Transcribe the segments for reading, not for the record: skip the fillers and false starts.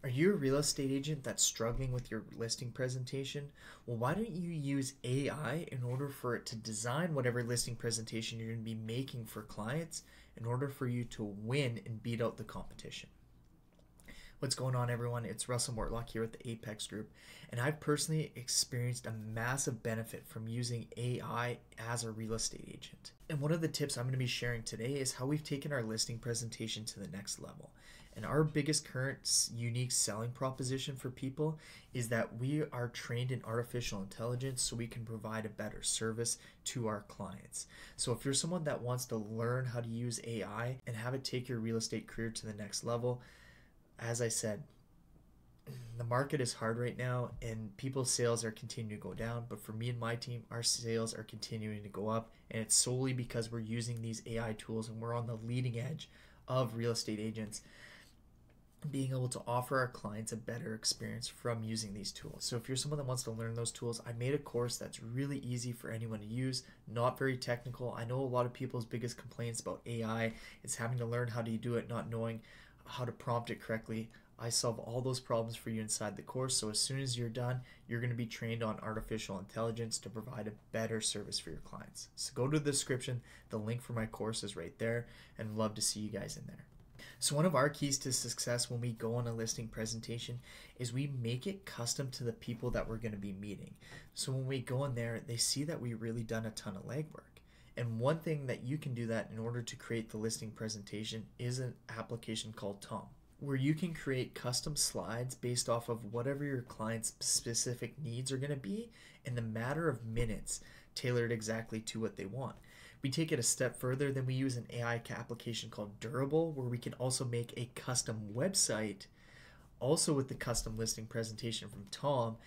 Are you a real estate agent that's struggling with your listing presentation? Well, why don't you use AI in order for it to design whatever listing presentation you're going to be making for clients in order for you to win and beat out the competition? What's going on, everyone? It's Russell Mortlock here with the Apex Group, and I've personally experienced a massive benefit from using AI as a real estate agent. And one of the tips I'm going to be sharing today is how we've taken our listing presentation to the next level. And our biggest current unique selling proposition for people is that we are trained in artificial intelligence so we can provide a better service to our clients. So if you're someone that wants to learn how to use AI and have it take your real estate career to the next level, as I said, the market is hard right now and people's sales are continuing to go down. But for me and my team, our sales are continuing to go up. And it's solely because we're using these AI tools and we're on the leading edge of real estate agents being able to offer our clients a better experience from using these tools. So if you're someone that wants to learn those tools, I made a course that's really easy for anyone to use, not very technical. I know a lot of people's biggest complaints about AI is having to learn how to do it, not knowing how to prompt it correctly. I solve all those problems for you inside the course. So as soon as you're done, you're going to be trained on artificial intelligence to provide a better service for your clients. So go to the description. The link for my course is right there, and I'd love to see you guys in there. So one of our keys to success when we go on a listing presentation is we make it custom to the people that we're going to be meeting. So when we go in there, they see that we've really done a ton of legwork. And one thing that you can do that in order to create the listing presentation is an application called Tom, where you can create custom slides based off of whatever your client's specific needs are going to be in the matter of minutes, tailored exactly to what they want. We take it a step further, then we use an AI application called Durable, where we can also make a custom website, also with the custom listing presentation from Tom,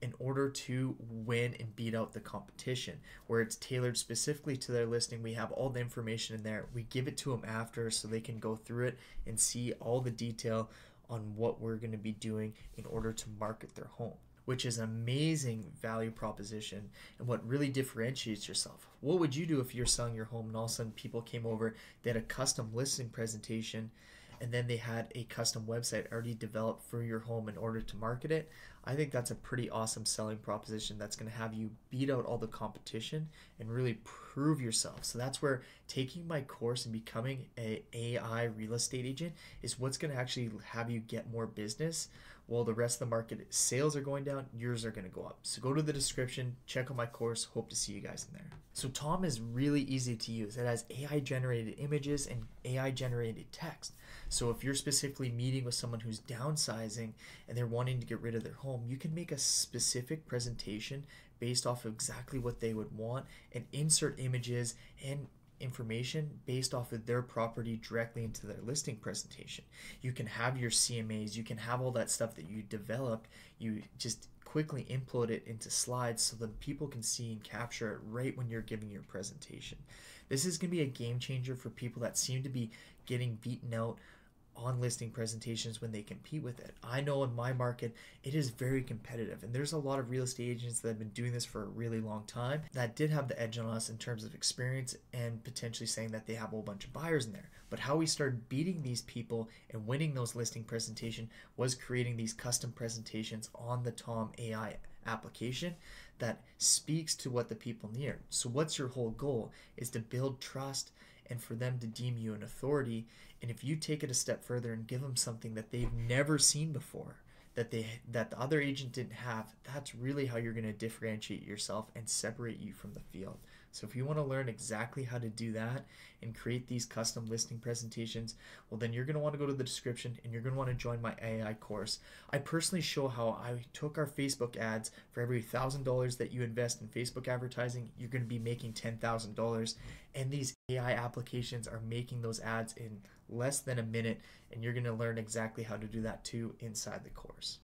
in order to win and beat out the competition, where it's tailored specifically to their listing. We have all the information in there. We give it to them after so they can go through it and see all the detail on what we're going to be doing in order to market their home, which is an amazing value proposition and what really differentiates yourself. What would you do if you're selling your home and all of a sudden people came over, they had a custom listing presentation, and then they had a custom website already developed for your home in order to market it? I think that's a pretty awesome selling proposition that's going to have you beat out all the competition and really prove yourself. So that's where taking my course and becoming an AI real estate agent is what's going to actually have you get more business. While the rest of the market sales are going down, yours are going to go up. So go to the description, check out my course. Hope to see you guys in there. So Tom is really easy to use. It has AI generated images and AI generated text. So if you're specifically meeting with someone who's downsizing and they're wanting to get rid of their home, you can make a specific presentation based off of exactly what they would want and insert images and information based off of their property directly into their listing presentation. You can have your CMAs, you can have all that stuff that you developed, you just quickly input it into slides so that people can see and capture it right when you're giving your presentation. This is going to be a game changer for people that seem to be getting beaten out on listing presentations when they compete with it. I know in my market it is very competitive, and there's a lot of real estate agents that have been doing this for a really long time that did have the edge on us in terms of experience and potentially saying that they have a whole bunch of buyers in there. But how we started beating these people and winning those listing presentation was creating these custom presentations on the Tom AI application that speaks to what the people need. So what's your whole goal is to build trust and for them to deem you an authority. And if you take it a step further and give them something that they've never seen before, that the other agent didn't have, that's really how you're going to differentiate yourself and separate you from the field. So if you want to learn exactly how to do that and create these custom listing presentations, well, then you're going to want to go to the description and you're going to want to join my AI course. I personally show how I took our Facebook ads. For every $1,000 that you invest in Facebook advertising, you're going to be making $10,000. And these AI applications are making those ads in less than a minute, and you're going to learn exactly how to do that too inside the course.